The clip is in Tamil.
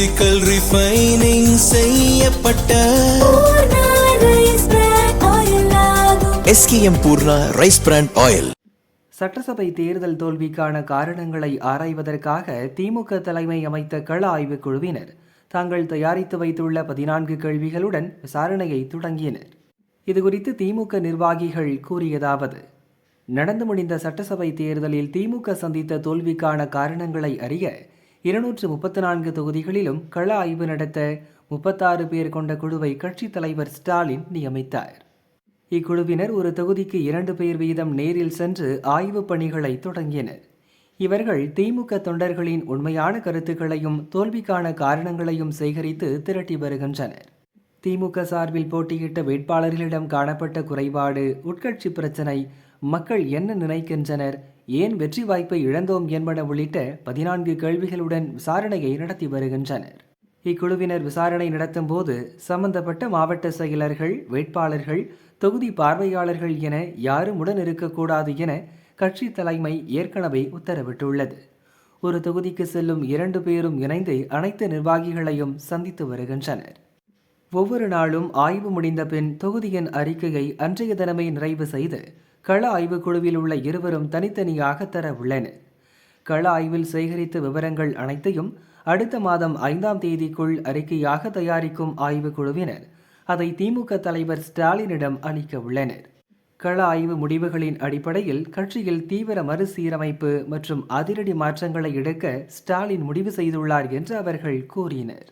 பிசிக்கல் ரிஃபைனிங் செய்யப்பட்ட SKM Poorna rice brand oil. சட்டசபை தேர்தல் தோல்விக்கான காரணங்களை ஆராய்வதற்காக திமுக தலைமை அமைத்த கள ஆய்வுக் குழுவினர் தாங்கள் தயாரித்து வைத்துள்ள 14 கேள்விகளுடன் விசாரணையை தொடங்கினர். இதுகுறித்து திமுக நிர்வாகிகள் கூறியதாவது: நடந்து முடிந்த சட்டசபை தேர்தலில் திமுக சந்தித்த தோல்விக்கான காரணங்களை அறிய 234 தொகுதிகளிலும் கள ஆய்வு நடத்த 36 பேர் கொண்ட குழுவை கட்சித் தலைவர் ஸ்டாலின் நியமித்தார். இக்குழுவினர் ஒரு தொகுதிக்கு 2 பேர் வீதம் நேரில் சென்று ஆய்வுப் பணிகளை தொடங்கினர். இவர்கள் திமுக தொண்டர்களின் உண்மையான கருத்துக்களையும் தோல்விக்கான காரணங்களையும் சேகரித்து திரட்டி வருகின்றனர். திமுக சார்பில் போட்டியிட்ட வேட்பாளர்களிடம் காணப்பட்ட குறைபாடு, உட்கட்சி பிரச்சினை, மக்கள் என்ன நினைக்கின்றனர், ஏன் வெற்றி வாய்ப்பை இழந்தோம் என்பன உள்ளிட்ட 14 கேள்விகளுடன் விசாரணையை நடத்தி வருகின்றனர். இக்குழுவினர் விசாரணை நடத்தும் போது சம்பந்தப்பட்ட மாவட்ட செயலர்கள், வேட்பாளர்கள், தொகுதி பார்வையாளர்கள் என யாரும் உடன் இருக்கக்கூடாது என கட்சி தலைமை ஏற்கனவே உத்தரவிட்டுள்ளது. ஒரு தொகுதிக்கு செல்லும் 2 பேரும் இணைந்து அனைத்து நிர்வாகிகளையும் சந்தித்து வருகின்றனர். ஒவ்வொரு நாளும் ஆய்வு முடிந்த பின் தொகுதியின் அறிக்கையை அன்றைய தினமே நிறைவு செய்து கள ஆய்வுக் குழுவில் உள்ள இருவரும் தனித்தனியாக தர உள்ளனர். கள ஆய்வில் சேகரித்த விவரங்கள் அனைத்தையும் அடுத்த மாதம் 5ஆம் தேதிக்குள் அறிக்கையாக தயாரிக்கும் ஆய்வுக் குழுவினர் அதை திமுக தலைவர் ஸ்டாலினிடம் அளிக்க உள்ளனர். கள ஆய்வு முடிவுகளின் அடிப்படையில் கட்சியில் தீவிர மறுசீரமைப்பு மற்றும் அதிரடி மாற்றங்களை எடுக்க ஸ்டாலின் முடிவு செய்துள்ளார் என்று அவர்கள் கூறினர்.